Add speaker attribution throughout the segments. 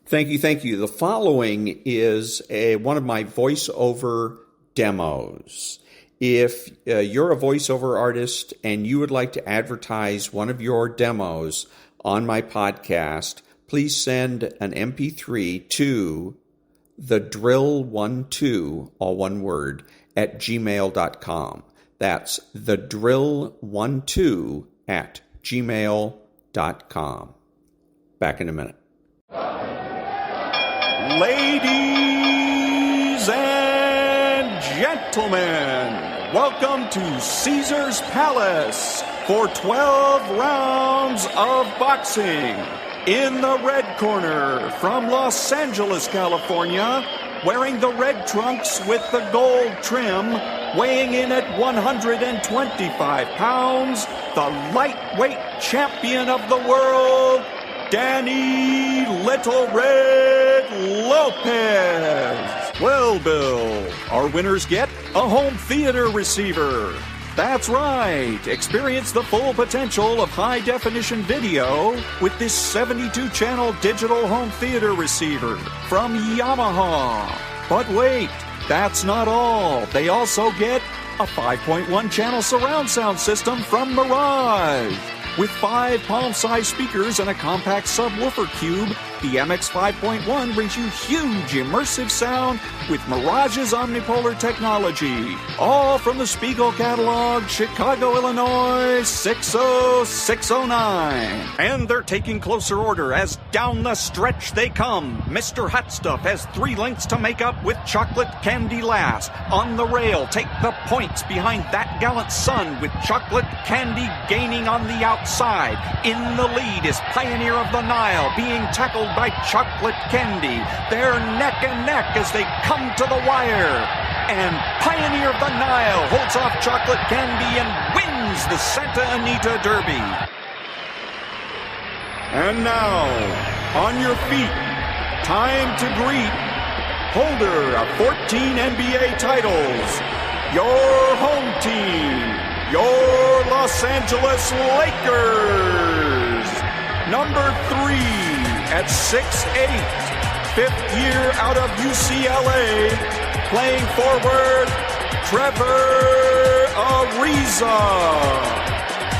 Speaker 1: Thank you, thank you. The following is one of my voiceover demos. If you're a voiceover artist and you would like to advertise one of your demos on my podcast, please send an MP3 to thedrill12, all one word, at gmail.com. That's thedrill12 at gmail.com. Back in a minute.
Speaker 2: Ladies and gentlemen, welcome to Caesar's Palace for 12 rounds of boxing. In the red corner, from Los Angeles, California, wearing the red trunks with the gold trim, weighing in at 125 pounds, the lightweight champion of the world, Danny Little Red Lopez. Well, Bill, our winners get a home theater receiver. That's right. Experience the full potential of high-definition video with this 72-channel digital home theater receiver from Yamaha. But wait, that's not all. They also get a 5.1-channel surround sound system from Mirage. With 5 palm-sized speakers and a compact subwoofer cube, the MX 5.1 brings you huge immersive sound with Mirage's omnipolar technology. All from the Spiegel catalog, Chicago, Illinois, 60609. And they're taking closer order as down the stretch they come. Mr. Hot Stuff has 3 lengths to make up with chocolate candy last. On the rail, take the points behind that gallant son with chocolate candy gaining on the outside. In the lead is Pioneer of the Nile being tackled by chocolate candy. They're neck and neck as they come to the wire. And Pioneer of the Nile holds off chocolate candy and wins the Santa Anita Derby. And now, on your feet, time to greet holder of 14 NBA titles, your home team, your Los Angeles Lakers. Number 3 at 6'8", 5th year out of UCLA, playing forward, Trevor Ariza.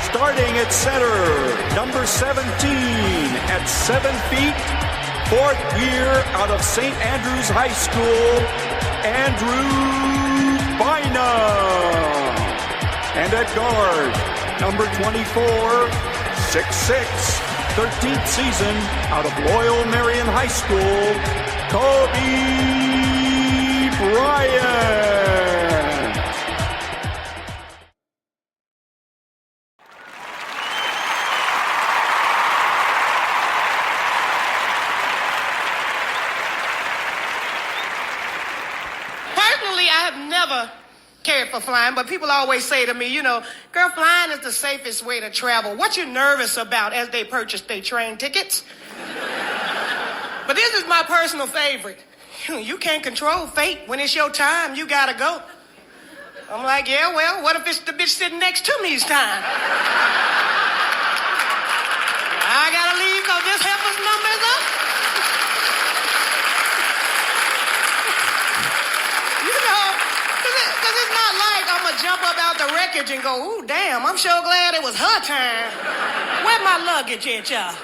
Speaker 2: Starting at center, number 17 at 7 feet, 4th year out of St. Andrews High School, Andrew Bynum. And at guard, number 24, 6'6", 13th season out of Loyal Marion High School, Kobe Bryant.
Speaker 3: Personally, I have never cared for flying, but people always say to me, you know, girl, flying is the safest way to travel. What you nervous about as they purchase their train tickets? But this is my personal favorite. You can't control fate. When it's your time, you gotta go. I'm like, yeah, well, what if it's the bitch sitting next to me's time? I gotta leave because this heifer's number is up. You know, because it's not like I'm going to jump up out the wreckage and go, ooh, damn, I'm sure glad it was her time. Where my luggage at, y'all?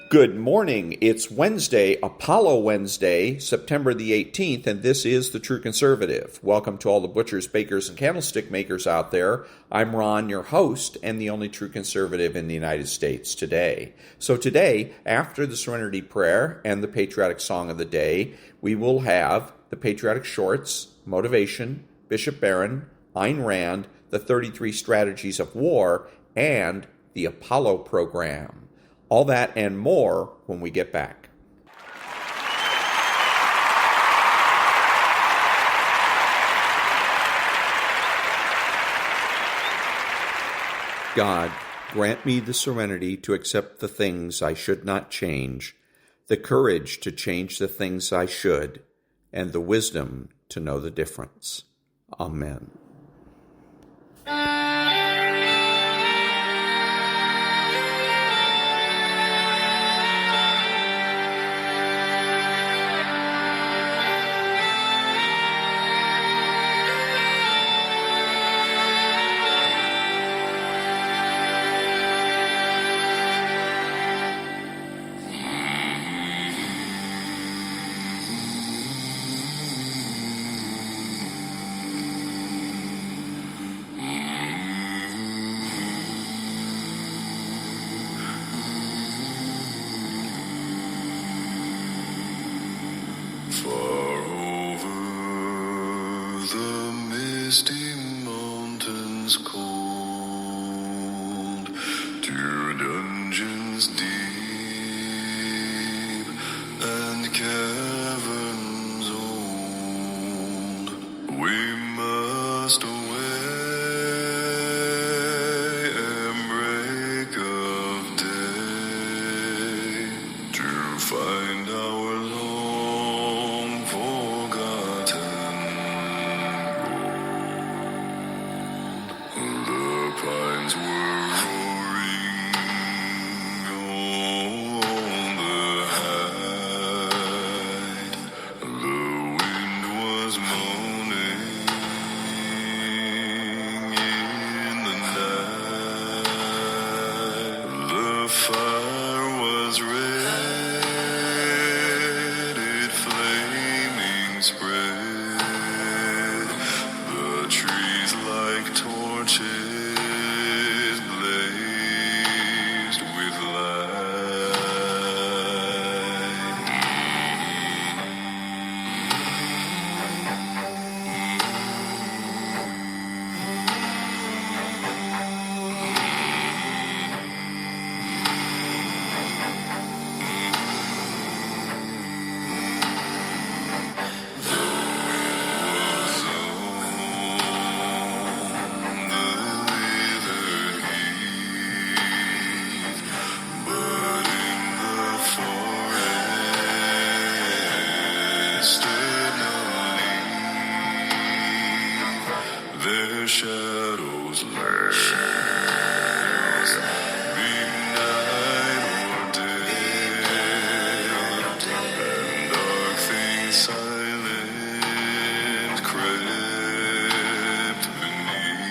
Speaker 1: Good morning. It's Wednesday, Apollo Wednesday, September the 18th, and this is The True Conservative. Welcome to all the butchers, bakers, and candlestick makers out there. I'm Ron, your host, and the only true conservative in the United States today. So today, after the Serenity Prayer and the patriotic song of the day, we will have the patriotic shorts, motivation, Bishop Barron, Ayn Rand, the 33 strategies of war, and the Apollo program. All that and more when we get back. God, grant me the serenity to accept the things I should not change, the courage to change the things I should, and the wisdom to know the difference. Amen.
Speaker 4: Far over the misty mountains cold, to dungeons deep and caverns old, we must away and break of day to find our long forgotten gold. The pines were roaring on the height, the wind was moaning in the night, the fire was red, it flaming spread, the trees like torches blazed with but in the forest did not leave their shadows lay. Be night or day, and dark things silent crept beneath.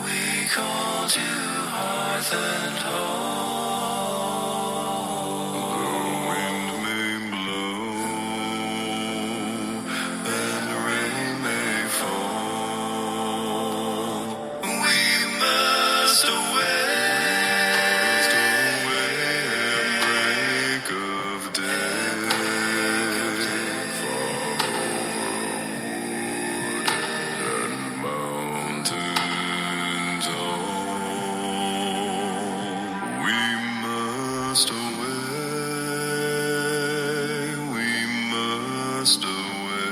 Speaker 4: We call to hearth and home. The wind may blow and rain may fall. We must away and break of day. Far and mountains all, we must away, we must away.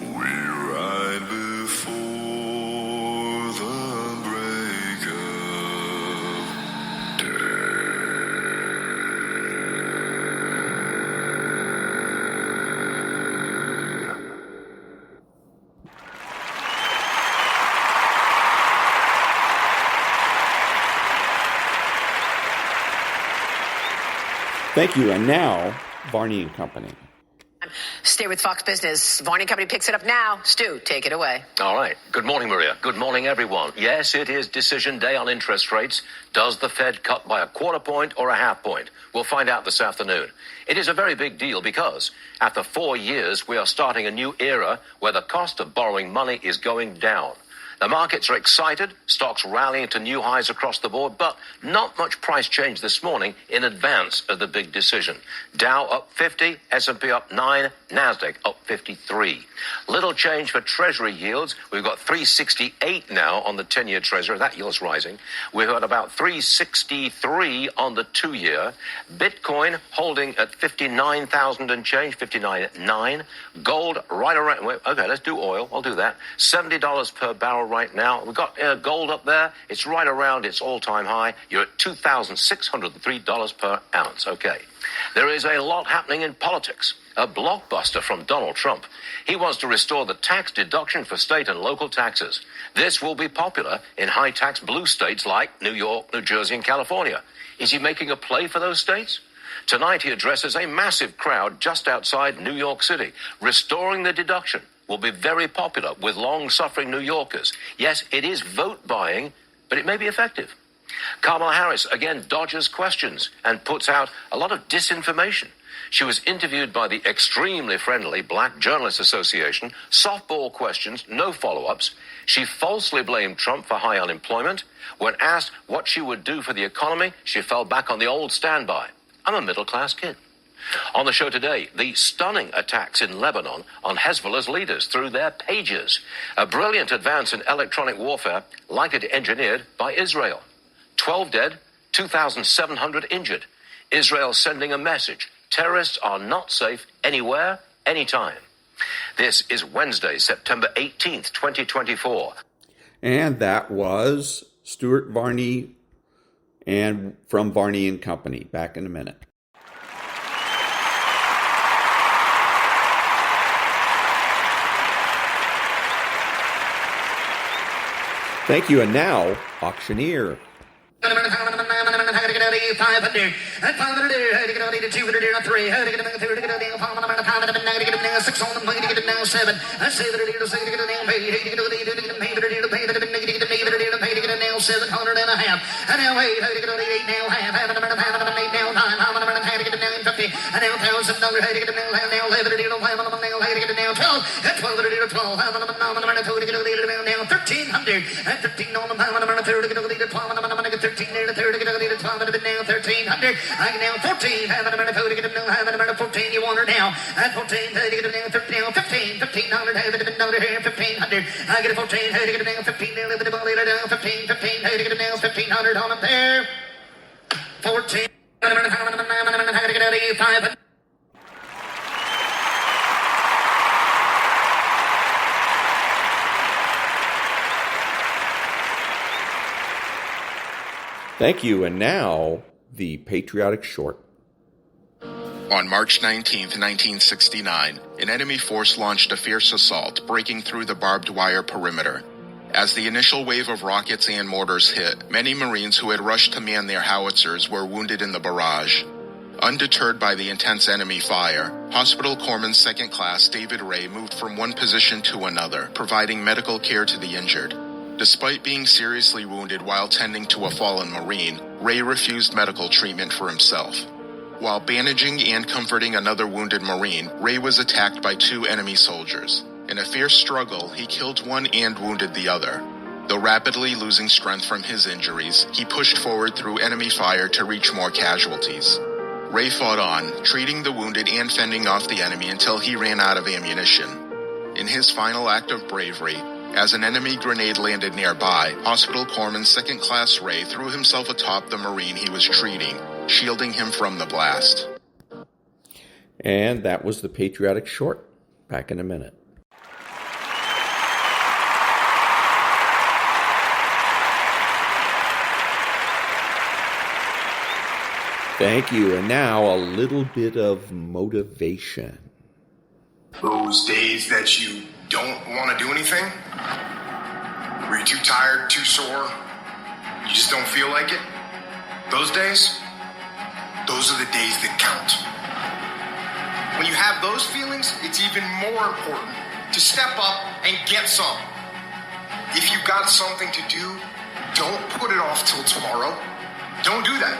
Speaker 4: We ride before the break of day.
Speaker 1: Thank you. And now, Varney and Company.
Speaker 5: Stay with Fox Business. Varney Company picks it up now. Stu, take it away.
Speaker 6: All right. Good morning, Maria. Good morning, everyone. Yes, it is decision day on interest rates. Does the Fed cut by a quarter point or a half point? We'll find out this afternoon. It is a very big deal because after 4 years, we are starting a new era where the cost of borrowing money is going down. The markets are excited, stocks rallying to new highs across the board, but not much price change this morning in advance of the big decision. Dow up 50, S&P up 9, Nasdaq up 53. Little change for Treasury yields. We've got 368 now on the 10-year Treasury. That yield's rising. We've got about 363 on the 2-year. Bitcoin holding at 59,000 and change, 59.9. Gold right around. Okay, let's do oil. I'll do that. $70 per barrel right now. We've got gold up there. It's right around its all-time high. You're at $2,603 per ounce. Okay. There is a lot happening in politics. A blockbuster from Donald Trump. He wants to restore the tax deduction for state and local taxes. This will be popular in high-tax blue states like New York, New Jersey, and California. Is he making a play for those states? Tonight he addresses a massive crowd just outside New York City. Restoring the deduction will be very popular with long-suffering New Yorkers. Yes, it is vote buying, but it may be effective. Kamala Harris again dodges questions and puts out a lot of disinformation. She was interviewed by the extremely friendly Black Journalists Association. Softball questions, no follow-ups. She falsely blamed Trump for high unemployment. When asked what she would do for the economy, she fell back on the old standby. I'm a middle-class kid. On the show today, the stunning attacks in Lebanon on Hezbollah's leaders through their pages. A brilliant advance in electronic warfare, likely engineered by Israel. 12 dead, 2,700 injured. Israel sending a message. Terrorists are not safe anywhere, anytime. This is Wednesday, September 18th, 2024.
Speaker 1: And that was Stuart Varney and from Varney and Company. Back in a minute. Thank you. And now, auctioneer.
Speaker 7: 500 and 500, how to get on 200 and 3, how to get on 3 to get on 500 and 9 to get on 6 on the money to get on 7, and 7 to say to get on pay, to get on pay, to get on pay, to get on pay, to get on pay, to get on 700 and a half, and now 8, how to get on 8 now half, 8 now 9, how to get on 50, and now $1,000, how to get on now 11 to get on 5 on now, how to get on now 12, and 12 to get on 12, how to get on now 1,300, and 13 on the 5 on the 3 to get on 12, and I'm going to get 13 there to 3 to get on 12, and now 1,300. I can now 14. Have a minute to get them now. Have a minute 14. You want her now. At 14. How to get them now? 13 now. 15. 1,500. Have it been under here. 1,500. I get a 14. How to get them now? 15. Now live in the body down. 15. 15. How to get them now? 1,500 on up there. 14. How to get out of here? 500.
Speaker 1: Thank you. And now, the Patriotic Short.
Speaker 8: On March 19, 1969, an enemy force launched a fierce assault, breaking through the barbed wire perimeter. As the initial wave of rockets and mortars hit, many Marines who had rushed to man their howitzers were wounded in the barrage. Undeterred by the intense enemy fire, Hospital Corpsman Second Class David Ray moved from one position to another, providing medical care to the injured. Despite being seriously wounded while tending to a fallen Marine, Ray refused medical treatment for himself. While bandaging and comforting another wounded Marine, Ray was attacked by 2 enemy soldiers. In a fierce struggle, he killed one and wounded the other. Though rapidly losing strength from his injuries, he pushed forward through enemy fire to reach more casualties. Ray fought on, treating the wounded and fending off the enemy until he ran out of ammunition. In his final act of bravery, as an enemy grenade landed nearby, Hospital Corpsman Second Class Ray threw himself atop the Marine he was treating, shielding him from the blast.
Speaker 1: And that was the Patriotic Short. Back in a minute. Thank you. And now a little bit of motivation.
Speaker 9: Those days that you don't want to do anything, where you're too tired, too sore, you just don't feel like it, those days, those are the days that count. When you have those feelings, it's even more important to step up and get some. If you've got something to do, don't put it off till tomorrow. Don't do that.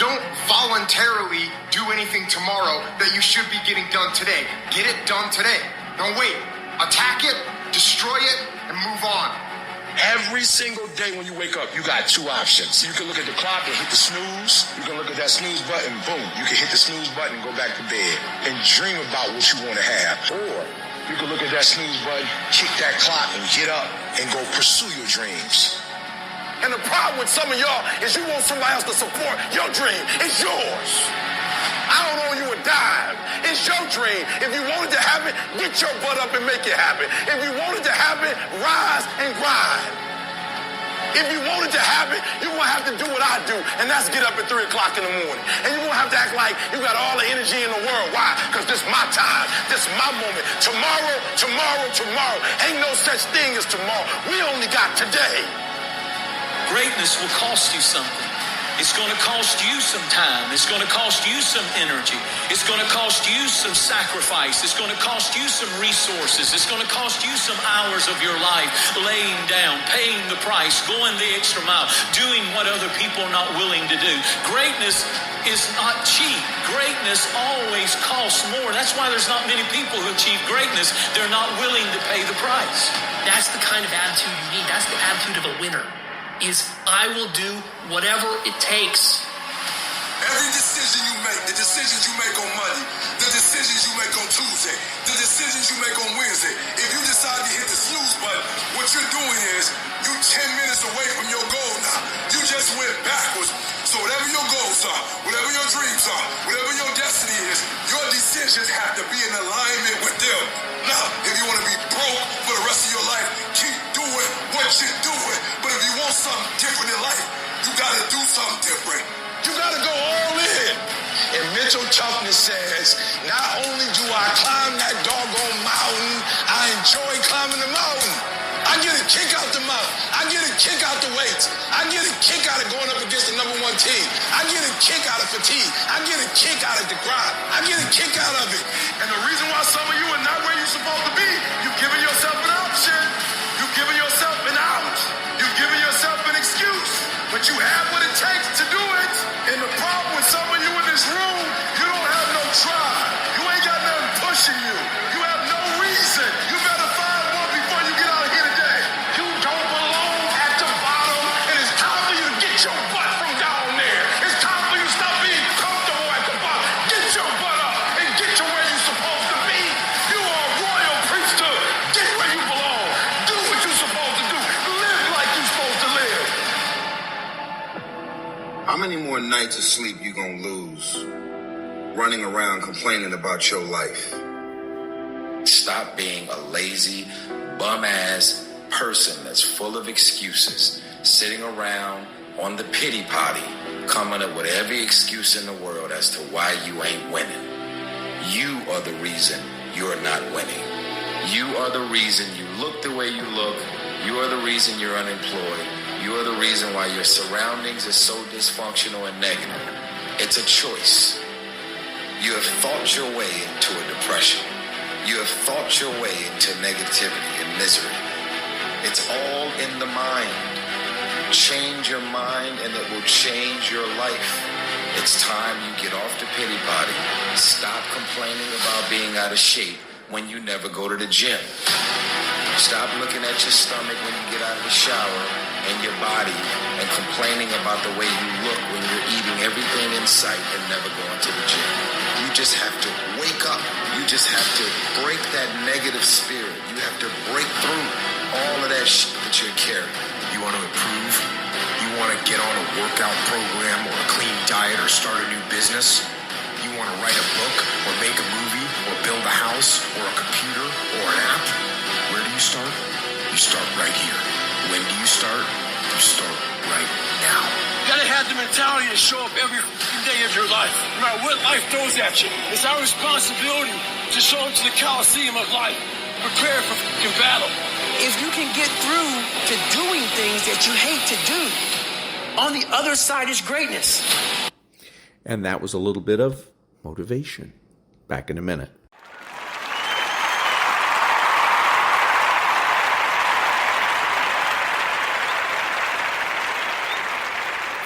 Speaker 9: Don't voluntarily do anything tomorrow that you should be getting done today. Get it done today. Don't wait. Attack it, destroy it, and move on.
Speaker 10: Every single day when you wake up, you got 2 options. You can look at the clock and hit the snooze. You can look at that snooze button, boom. You can hit the snooze button and go back to bed and dream about what you want to have. Or you can look at that snooze button, kick that clock, and get up and go pursue your dreams.
Speaker 11: And the problem with some of y'all is you want somebody else to support your dream. It's yours. I don't owe you a dime. It's your dream. If you want it to happen, get your butt up and make it happen. If you want it to happen, rise and grind. If you want it to happen, you're going to have to do what I do, and that's get up at 3 o'clock in the morning. And you're going to have to act like you got all the energy in the world. Why? Because this is my time. This is my moment. Tomorrow, tomorrow, tomorrow. Ain't no such thing as tomorrow. We only got today.
Speaker 12: Greatness will cost you something. It's going to cost you some time. It's going to cost you some energy. It's going to cost you some sacrifice. It's going to cost you some resources. It's going to cost you some hours of your life laying down, paying the price, going the extra mile, doing what other people are not willing to do. Greatness is not cheap. Greatness always costs more. That's why there's not many people who achieve greatness. They're not willing to pay the price.
Speaker 13: That's the kind of attitude you need. That's the attitude of a winner. Is I will do whatever it takes.
Speaker 10: Every decision you make, the decisions you make on Monday, the decisions you make on Tuesday, the decisions you make on Wednesday, if you decide to hit the snooze button, what you're doing is you 10 minutes away from your goal now. You just went backwards. So whatever your goals are, whatever your dreams are, whatever your destiny is, your decisions have to be in alignment with them. Now, if you want to be broke for the rest of your life, keep doing what you're doing. But if you want something different in life, you got to do something different.
Speaker 11: You got to go all in. And mental toughness says, not only do I climb that doggone mountain, I enjoy climbing the mountain. I get a kick out the mountain. I get a kick out the weights. I get a kick out of going up against the number one team. I get a kick out of fatigue. I get a kick out of the grind. I get a kick out of it.
Speaker 10: And the reason why some of you are not where you're supposed to be, you've given yourself an option. You've given yourself an out. You've given yourself an excuse. But you have what it takes to do it. And the problem with some of you in this room, you don't have no drive. You ain't got nothing pushing you. You have no reason. You better find one before you get out of here today.
Speaker 11: You don't belong at the bottom, and it's time for you to get your butt from down there. It's time for you to stop being comfortable at the bottom. Get your butt up and get to where you're supposed to be. You are a royal priesthood. Get where you belong. Do what you're supposed to do. Live like you're supposed to live.
Speaker 9: How many more nights of sleep you gonna lose running around complaining about your life?
Speaker 14: Stop being a lazy, bum-ass person that's full of excuses, sitting around on the pity potty, coming up with every excuse in the world as to why you ain't winning. You are the reason you're not winning. You are the reason you look the way you look. You are the reason you're unemployed. You are the reason why your surroundings are so dysfunctional and negative. It's a choice. You have thought your way into a depression. You have thought your way into negativity and misery. It's all in the mind. Change your mind and it will change your life. It's time you get off the pity potty. Stop complaining about being out of shape when you never go to the gym. Stop looking at your stomach when you get out of the shower and your body and complaining about the way you look when you're eating everything in sight and never going to the gym. You just have to wake up. You just have to break that negative spirit. You have to break through all of that shit that you're carrying.
Speaker 9: You want to improve? You want to get on a workout program or a clean diet or start a new business? You want to write a book or make a movie or build a house or a computer or an app? Where do you start? You start right here. When do you start? You start right now.
Speaker 11: You gotta have the mentality to show up every day of your life, no matter what life throws at you. It's our responsibility to show up to the Coliseum of life, prepare for battle.
Speaker 13: If you can get through to doing things that you hate to do, on the other side is greatness.
Speaker 1: And that was a little bit of motivation. Back in a minute.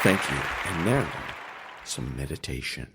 Speaker 1: Thank you. And now, some meditation.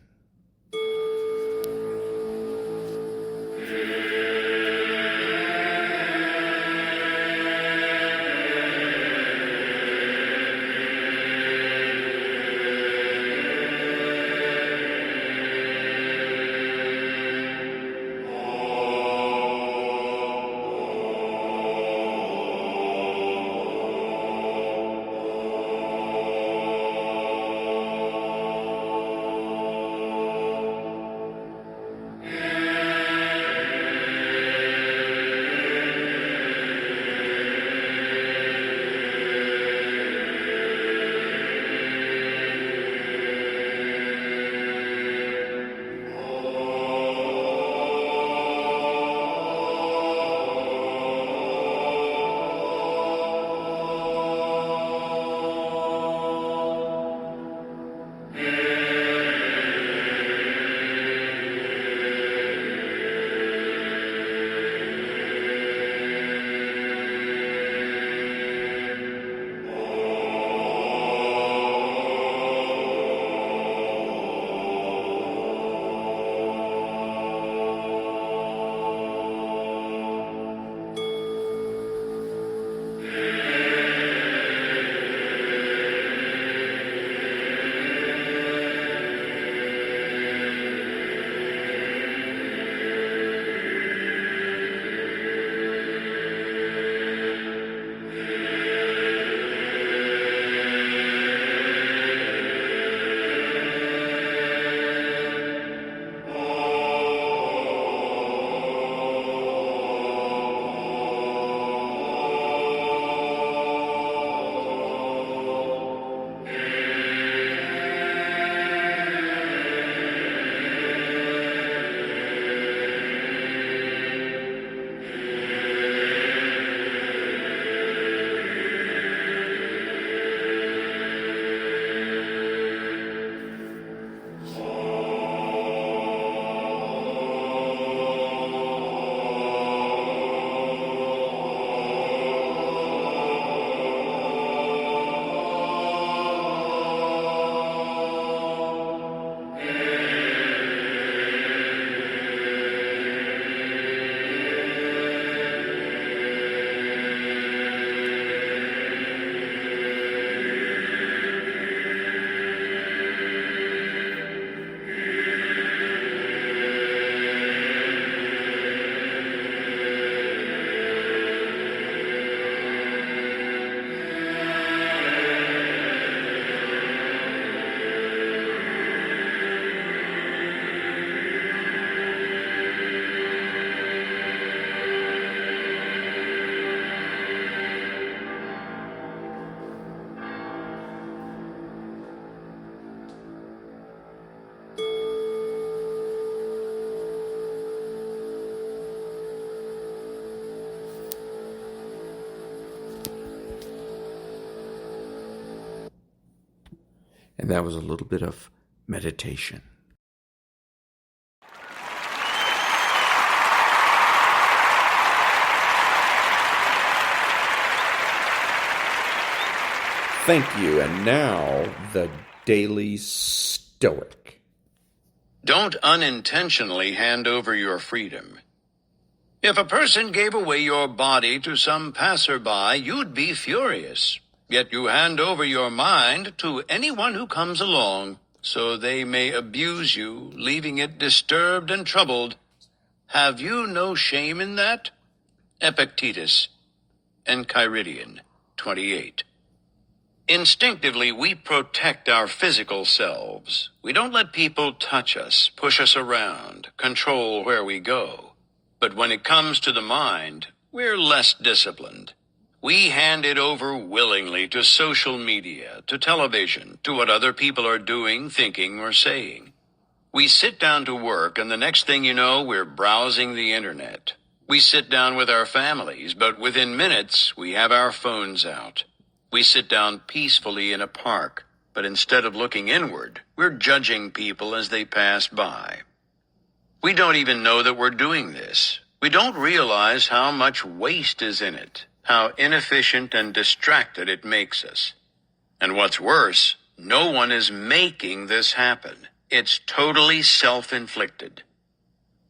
Speaker 1: And that was a little bit of meditation. Thank you. And now, the Daily Stoic.
Speaker 15: Don't unintentionally hand over your freedom. If a person gave away your body to some passerby, you'd be furious. Yet you hand over your mind to anyone who comes along, so they may abuse you, leaving it disturbed and troubled. Have you no shame in that? Epictetus, Enchiridion 28. Instinctively, we protect our physical selves. We don't let people touch us, push us around, control where we go. But when it comes to the mind, we're less disciplined. We hand it over willingly to social media, to television, to what other people are doing, thinking, or saying. We sit down to work, and the next thing you know, we're browsing the internet. We sit down with our families, but within minutes, we have our phones out. We sit down peacefully in a park, but instead of looking inward, we're judging people as they pass by. We don't even know that we're doing this. We don't realize how much waste is in it, how inefficient and distracted it makes us. And what's worse, no one is making this happen. It's totally self-inflicted.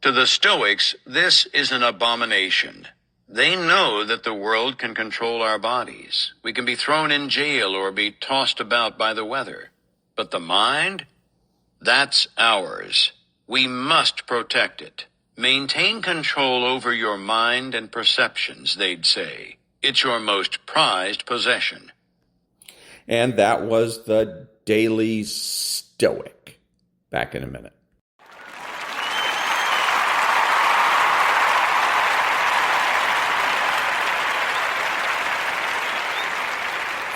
Speaker 15: To the Stoics, this is an abomination. They know that the world can control our bodies. We can be thrown in jail or be tossed about by the weather. But the mind? That's ours. We must protect it. Maintain control over your mind and perceptions, they'd say. It's your most prized possession.
Speaker 1: And that was the Daily Stoic. Back in a minute.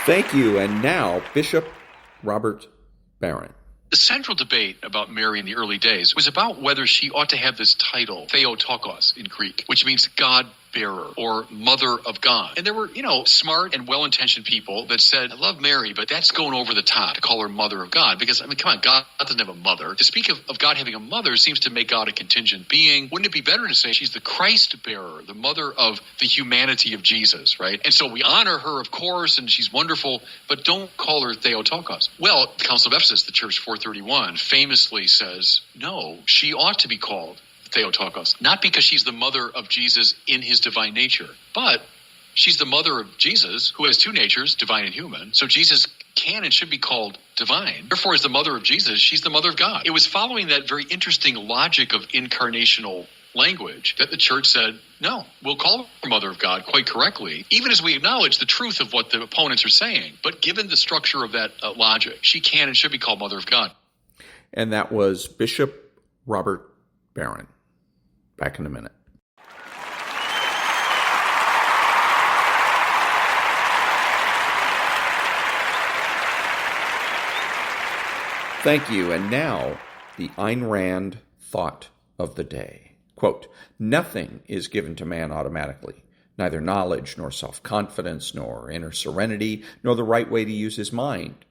Speaker 1: Thank you. And now, Bishop Robert Barron.
Speaker 16: The central debate about Mary in the early days was about whether she ought to have this title, Theotokos in Greek, which means God-bearer or Mother of God. And there were, smart and well-intentioned people that said, I love Mary, but that's going over the top to call her Mother of God. Because, come on, God doesn't have a mother. To speak of God having a mother seems to make God a contingent being. Wouldn't it be better to say she's the Christ-bearer, the mother of the humanity of Jesus, right? And so we honor her, of course, and she's wonderful, but don't call her Theotokos. Well, the Council of Ephesus, the Church 431, famously says, no, she ought to be called Theotokos, not because she's the mother of Jesus in his divine nature, but she's the mother of Jesus, who has two natures, divine and human. So Jesus can and should be called divine. Therefore, as the mother of Jesus, she's the mother of God. It was following that very interesting logic of incarnational language that the church said, no, we'll call her Mother of God quite correctly, even as we acknowledge the truth of what the opponents are saying. But given the structure of that logic, she can and should be called Mother of God.
Speaker 1: And that was Bishop Robert Barron. Back in a minute. Thank you. And now, the Ayn Rand thought of the day. Quote, nothing is given to man automatically, neither knowledge, nor self-confidence, nor inner serenity, nor the right way to use his mind.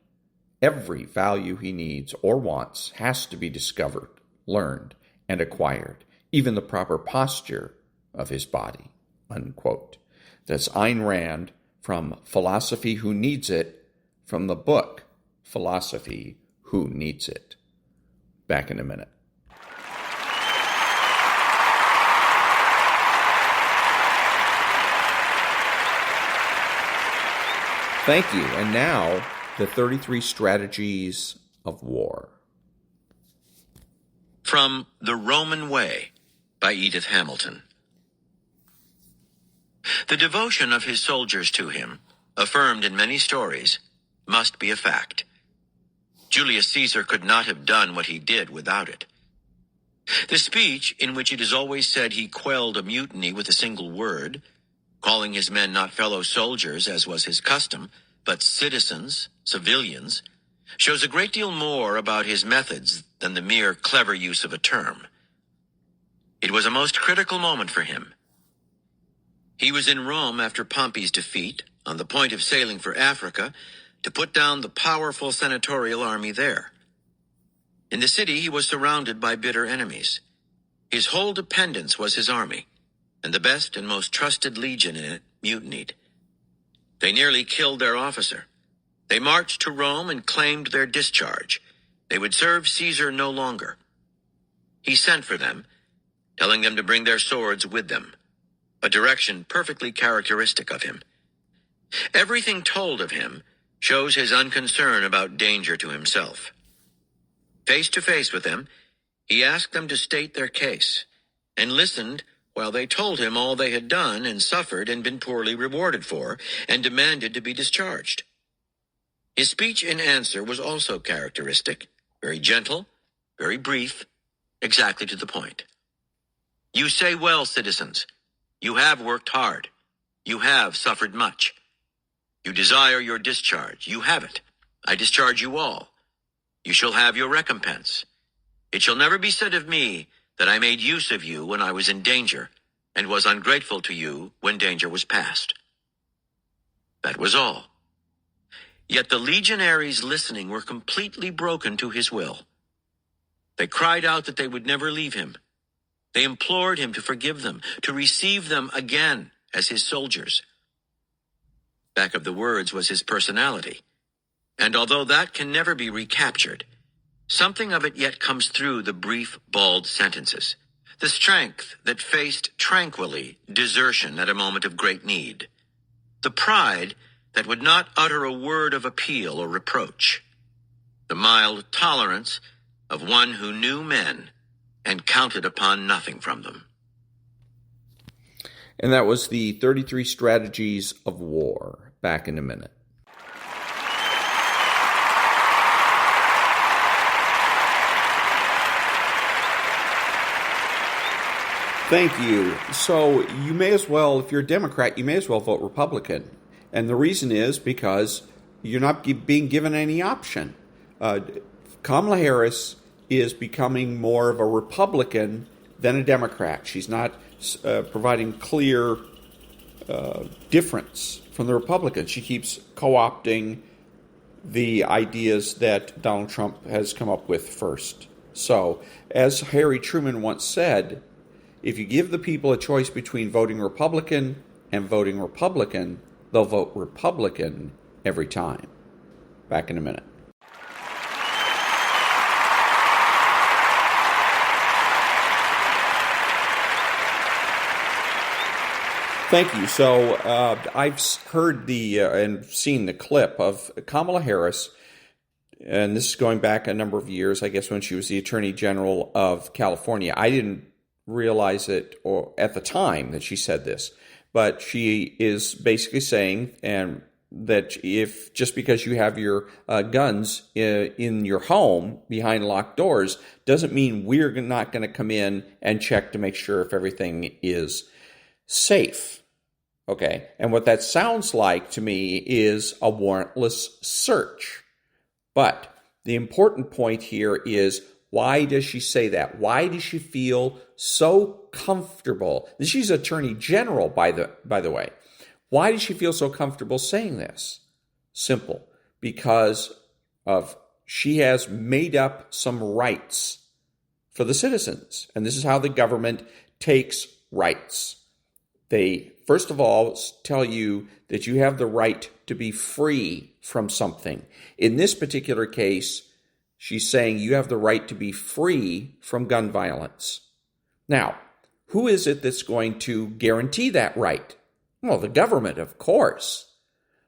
Speaker 1: Every value he needs or wants has to be discovered, learned, and acquired, even the proper posture of his body, unquote. That's Ayn Rand from Philosophy Who Needs It, from the book Philosophy Who Needs It. Back in a minute. Thank you. And now, the 33 Strategies of War.
Speaker 6: From The Roman Way by Edith Hamilton. The devotion of his soldiers to him, affirmed in many stories, must be a fact. Julius Caesar could not have done what he did without it. The speech, in which it is always said he quelled a mutiny with a single word, calling his men not fellow soldiers, as was his custom, but citizens, civilians, shows a great deal more about his methods than the mere clever use of a term. It was a most critical moment for him. He was in Rome after Pompey's defeat, on the point of sailing for Africa,
Speaker 17: to put down the powerful senatorial army there. In the city, he was surrounded by bitter enemies. His whole dependence was his army, and the best and most trusted legion in it mutinied. They nearly killed their officer. They marched to Rome and claimed their discharge. They would serve Caesar no longer. He sent for them, telling them to bring their swords with them, a direction perfectly characteristic of him. Everything told of him shows his unconcern about danger to himself. Face to face with them, he asked them to state their case, and listened while they told him all they had done and suffered and been poorly rewarded for, and demanded to be discharged. His speech in answer was also characteristic, very gentle, very brief, exactly to the point. You say well, citizens. You have worked hard. You have suffered much. You desire your discharge. You have it. I discharge you all. You shall have your recompense. It shall never be said of me that I made use of you when I was in danger, and was ungrateful to you when danger was past. That was all. Yet the legionaries listening were completely broken to his will. They cried out that they would never leave him. They implored him to forgive them, to receive them again as his soldiers. Back of the words was his personality. And although that can never be recaptured, something of it yet comes through the brief, bald sentences. The strength that faced tranquilly desertion at a moment of great need. The pride that would not utter a word of appeal or reproach. The mild tolerance of one who knew men and counted upon nothing from them.
Speaker 1: And that was the 33 Strategies of War. Back in a minute. Thank you. So you may as well, if you're a Democrat, you may as well vote Republican. And the reason is because you're not being given any option. Kamala Harris is becoming more of a Republican than a Democrat. She's not providing clear difference from the Republicans. She keeps co-opting the ideas that Donald Trump has come up with first. So, as Harry Truman once said, if you give the people a choice between voting Republican and voting Republican, they'll vote Republican every time. Back in a minute. Thank you. So I've heard and seen the clip of Kamala Harris, and this is going back a number of years, I guess, when she was the Attorney General of California. I didn't realize it at the time that she said this, but she is basically saying that if just because you have your guns in your home behind locked doors doesn't mean we're not going to come in and check to make sure if everything is safe. Okay, and what that sounds like to me is a warrantless search. But the important point here is, why does she say that? Why does she feel so comfortable? She's Attorney General, by the way. Why does she feel so comfortable saying this? Simple. Because she has made up some rights for the citizens. And this is how the government takes rights. They, first of all, tell you that you have the right to be free from something. In this particular case, she's saying you have the right to be free from gun violence. Now, who is it that's going to guarantee that right? Well, the government, of course.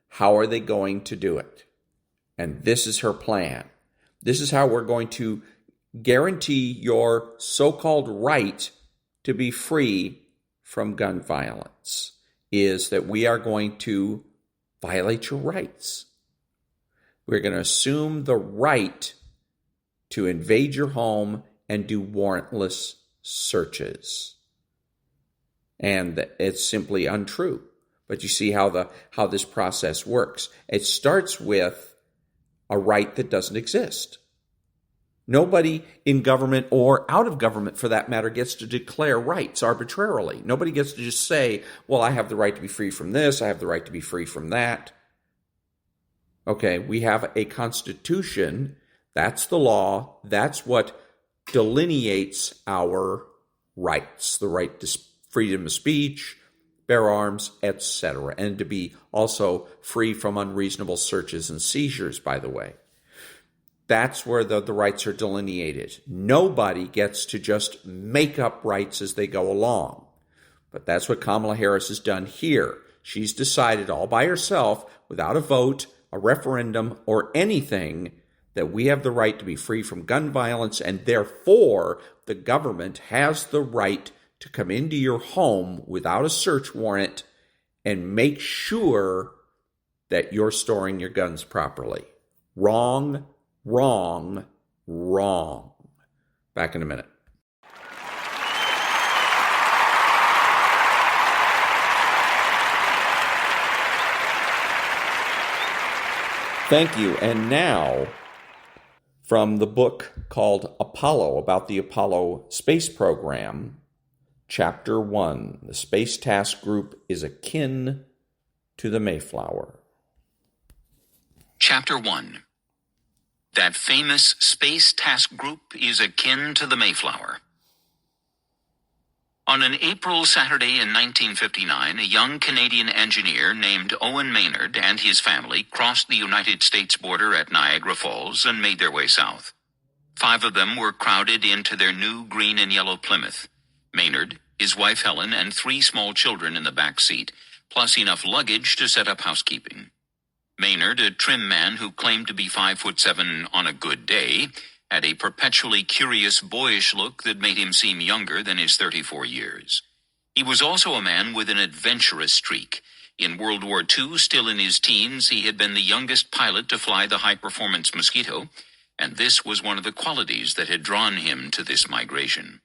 Speaker 1: How are they going to do it? And this is her plan. This is how we're going to guarantee your so-called right to be free from gun violence, is that we are going to violate your rights. We're going to assume the right to invade your home and do warrantless searches. And it's simply untrue. But you see how this process works. It starts with a right that doesn't exist. Nobody in government or out of government, for that matter, gets to declare rights arbitrarily. Nobody gets to just say, well, I have the right to be free from this, I have the right to be free from that. Okay, we have a constitution. That's the law. That's what delineates our rights, the right to freedom of speech, bear arms, etc., and to be also free from unreasonable searches and seizures, by the way. That's where the rights are delineated. Nobody gets to just make up rights as they go along. But that's what Kamala Harris has done here. She's decided all by herself, without a vote, a referendum, or anything, that we have the right to be free from gun violence, and therefore the government has the right to come into your home without a search warrant and make sure that you're storing your guns properly. Wrong, wrong, wrong. Back in a minute. Thank you. And now, from the book called Apollo, about the Apollo space program, Chapter 1, the Space Task Group is akin to the Mayflower.
Speaker 18: Chapter 1. That famous Space Task Group is akin to the Mayflower. On an April Saturday in 1959, a young Canadian engineer named Owen Maynard and his family crossed the United States border at Niagara Falls and made their way south. 5 of them were crowded into their new green and yellow Plymouth. Maynard, his wife Helen, and 3 small children in the back seat, plus enough luggage to set up housekeeping. Maynard, a trim man who claimed to be 5'7" on a good day, had a perpetually curious, boyish look that made him seem younger than his 34 years. He was also a man with an adventurous streak. In World War II, still in his teens, he had been the youngest pilot to fly the high-performance Mosquito, and this was one of the qualities that had drawn him to this migration.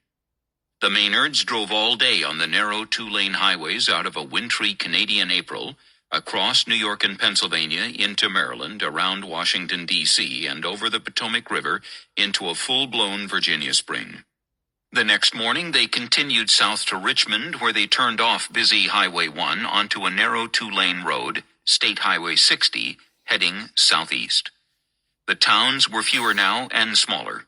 Speaker 18: The Maynards drove all day on the narrow 2-lane highways out of a wintry Canadian April, across New York and Pennsylvania, into Maryland, around Washington, D.C., and over the Potomac River into a full-blown Virginia spring. The next morning, they continued south to Richmond, where they turned off busy Highway 1 onto a narrow 2-lane road, State Highway 60, heading southeast. The towns were fewer now and smaller.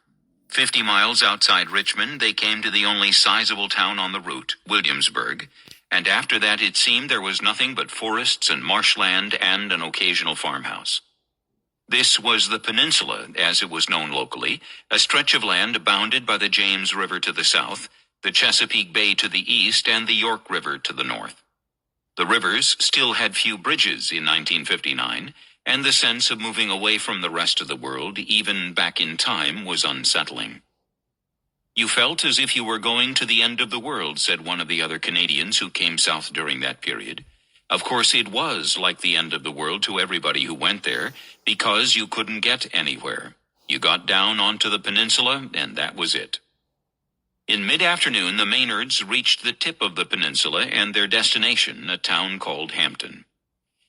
Speaker 18: 50 miles outside Richmond, they came to the only sizable town on the route, Williamsburg, and after that it seemed there was nothing but forests and marshland and an occasional farmhouse. This was the peninsula, as it was known locally, a stretch of land bounded by the James River to the south, the Chesapeake Bay to the east, and the York River to the north. The rivers still had few bridges in 1959, and the sense of moving away from the rest of the world, even back in time, was unsettling. You felt as if you were going to the end of the world, said one of the other Canadians who came south during that period. Of course, it was like the end of the world to everybody who went there, because you couldn't get anywhere. You got down onto the peninsula, and that was it. In mid-afternoon, the Maynards reached the tip of the peninsula and their destination, a town called Hampton.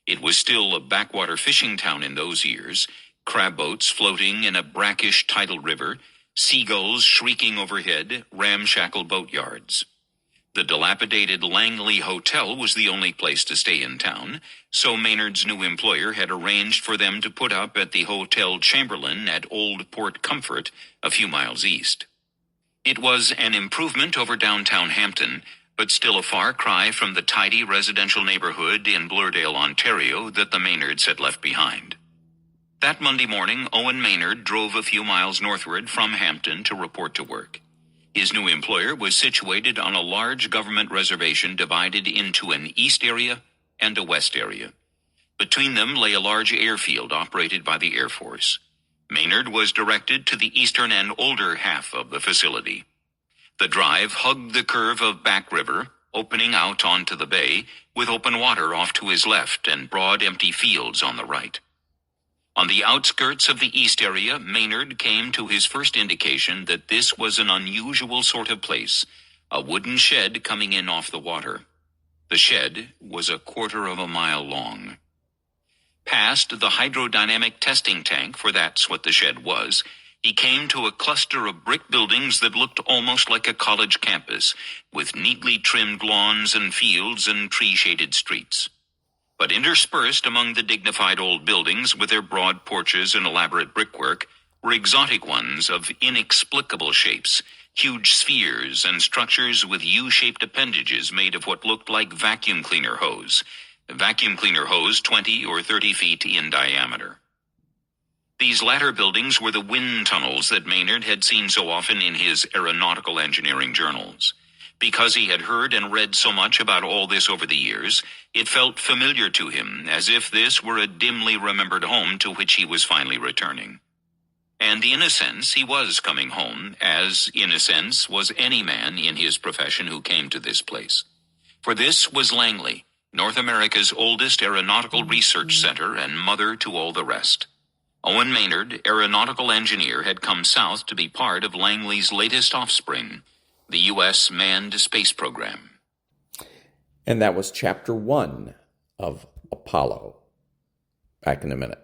Speaker 18: It was still a backwater fishing town in those years, crab boats floating in a brackish tidal river, seagulls shrieking overhead, ramshackle boatyards. The dilapidated Langley Hotel was the only place to stay in town, so Maynard's new employer had arranged for them to put up at the Hotel Chamberlain at Old Port Comfort, a few miles east. It was an improvement over downtown Hampton, but still a far cry from the tidy residential neighborhood in Blurdale, Ontario, that the Maynards had left behind. That Monday morning, Owen Maynard drove a few miles northward from Hampton to report to work. His new employer was situated on a large government reservation divided into an east area and a west area. Between them lay a large airfield operated by the Air Force. Maynard was directed to the eastern and older half of the facility. The drive hugged the curve of Back River, opening out onto the bay, with open water off to his left and broad empty fields on the right. On the outskirts of the east area, Maynard came to his first indication that this was an unusual sort of place, a wooden shed coming in off the water. The shed was 1/4 mile long. Past the hydrodynamic testing tank, for that's what the shed was, he came to a cluster of brick buildings that looked almost like a college campus, with neatly trimmed lawns and fields and tree-shaded streets. But interspersed among the dignified old buildings with their broad porches and elaborate brickwork were exotic ones of inexplicable shapes, huge spheres and structures with U-shaped appendages made of what looked like vacuum cleaner hose 20 or 30 feet in diameter. These latter buildings were the wind tunnels that Maynard had seen so often in his aeronautical engineering journals. Because he had heard and read so much about all this over the years, it felt familiar to him, as if this were a dimly remembered home to which he was finally returning. And in a sense, he was coming home, as, in a sense, was any man in his profession who came to this place. For this was Langley, North America's oldest aeronautical research center and mother to all the rest. Owen Maynard, aeronautical engineer, had come south to be part of Langley's latest offspring, the U.S. manned space program.
Speaker 1: And that was Chapter 1 of Apollo. Back in a minute.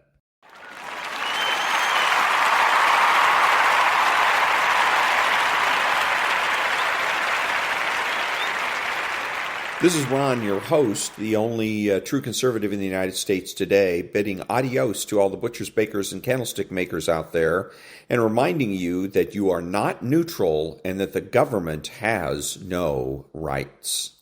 Speaker 1: This is Ron, your host, the only true conservative in the United States today, bidding adios to all the butchers, bakers, and candlestick makers out there, and reminding you that you are not neutral and that the government has no rights.